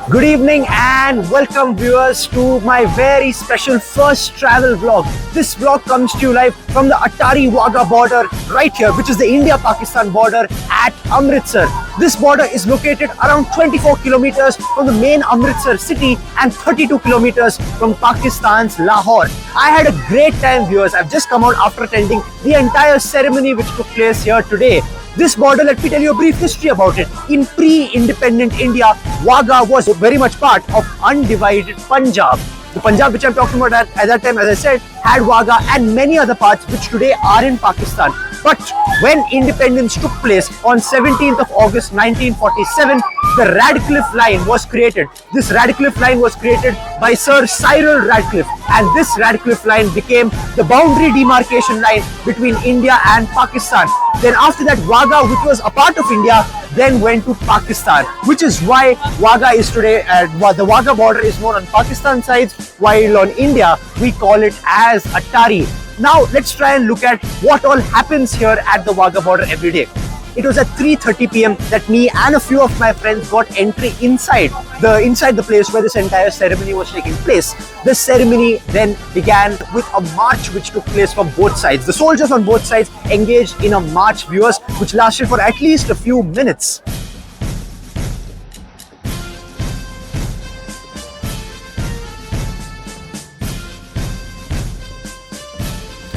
Good evening and welcome viewers to my very special first travel vlog. This vlog comes to you live from the Attari Wagah border right here, which is the India-Pakistan border at Amritsar. This border is located around 24 kilometers from the main Amritsar city and 32 kilometers from Pakistan's Lahore. I had a great time, viewers. I've just come out after attending the entire ceremony which took place here today. This border, let me tell you a brief history about it. In pre-independent India, Wagah was very much part of undivided Punjab. The Punjab which I'm talking about at that time, as I said, had Wagah and many other parts which today are in Pakistan. But when independence took place on 17th of August 1947, the Radcliffe Line was created. This Radcliffe Line was created by Sir Cyril Radcliffe, and this Radcliffe Line became the boundary demarcation line between India and Pakistan. Then after that, Wagah, which was a part of India, then went to Pakistan, which is why Wagah is today, the Wagah border is more on Pakistan side, while on India, we call it as Attari. Now, let's try and look at what all happens here at the Wagah border every day. It was at 3:30 p.m. that me and a few of my friends got entry inside the place where this entire ceremony was taking place. The ceremony then began with a march which took place from both sides. The soldiers on both sides engaged in a march, viewers, which lasted for at least a few minutes.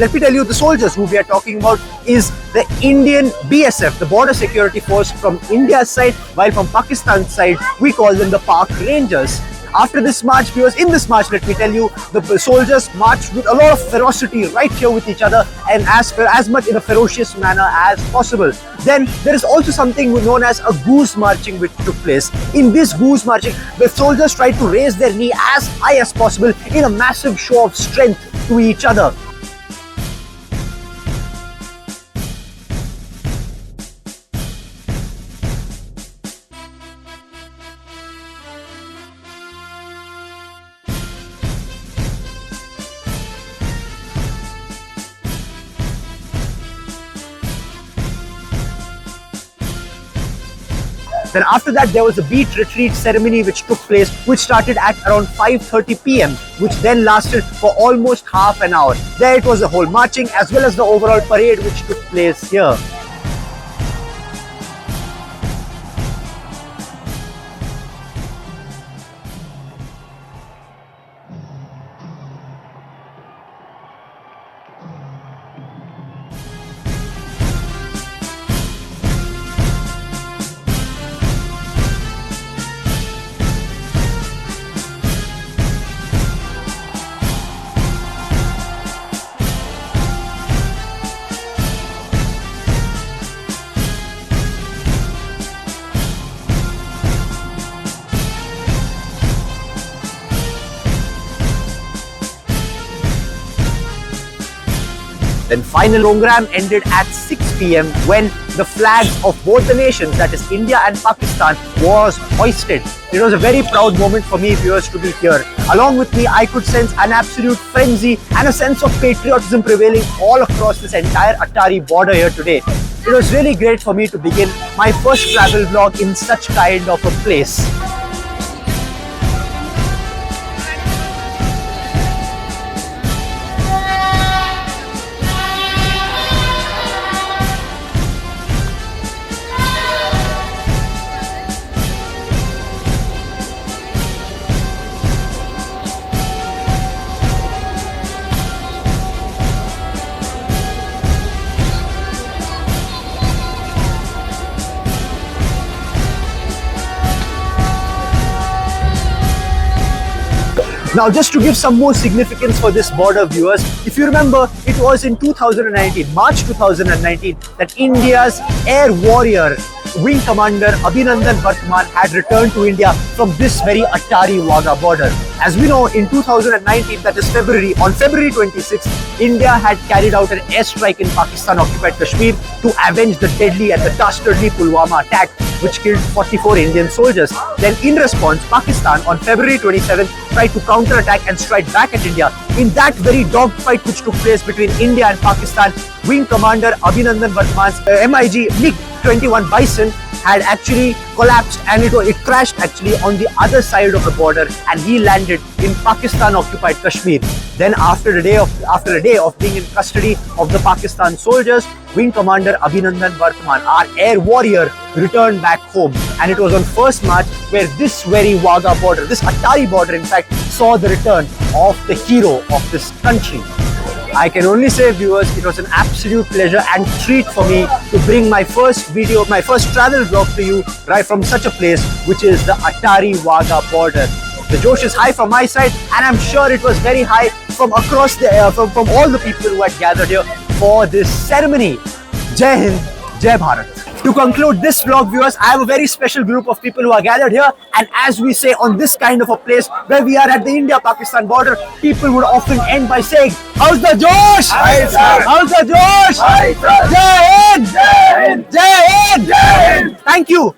Let me tell you, the soldiers who we are talking about is the Indian BSF, the Border Security Force from India's side, while from Pakistan's side, we call them the Park Rangers. After this march, viewers, in this march, let me tell you, the soldiers marched with a lot of ferocity right here with each other and as much in a ferocious manner as possible. Then there is also something known as a goose marching which took place. In this goose marching, the soldiers tried to raise their knee as high as possible in a massive show of strength to each other. Then after that, there was a beat retreat ceremony which took place, which started at around 5:30 p.m., which then lasted for almost half an hour. There it was the whole marching as well as the overall parade which took place here. Then final program ended at 6 p.m. when the flags of both the nations, that is India and Pakistan, was hoisted. It was a very proud moment for me, viewers, to be here. Along with me, I could sense an absolute frenzy and a sense of patriotism prevailing all across this entire Attari border here today. It was really great for me to begin my first travel vlog in such kind of a place. Now, just to give some more significance for this border, viewers, if you remember, it was in 2019, March 2019, that India's air warrior, Wing Commander Abhinandan Vartman had returned to India from this very Attari Wagah border. As we know, in 2019, that is February, on February 26th, India had carried out an airstrike in Pakistan-occupied Kashmir to avenge the deadly and the dastardly Pulwama attack, which killed 44 Indian soldiers. Then in response, Pakistan on February 27th tried to counter-attack and strike back at India. In that very dogfight which took place between India and Pakistan, Wing Commander Abhinandan Vartman's MiG MiG-21 Bison had actually collapsed and it crashed actually on the other side of the border, and he landed in Pakistan occupied Kashmir. Then after a day of being in custody of the Pakistan soldiers, Wing Commander Abhinandan Vartman, our air warrior, returned back home. And it was on 1st March where this very Wagah border, this Attari border in fact, saw the return of the hero of this country. I can only say, viewers, it was an absolute pleasure and treat for me to bring my first video, my first travel vlog to you right from such a place, which is the Attari Wagah border. The Josh is high from my side, and I'm sure it was very high from across the from all the people who had gathered here for this ceremony. Jai Hind, Jai Bharat. To conclude this vlog, viewers, I have a very special group of people who are gathered here, and as we say on this kind of a place where we are at the India-Pakistan border, people would often end by saying, "How's the Josh? Hi, sir. How's the Josh? Hi, sir. Jai Hind! Jai Hind! Jai Hind! Jai Hind! Thank you.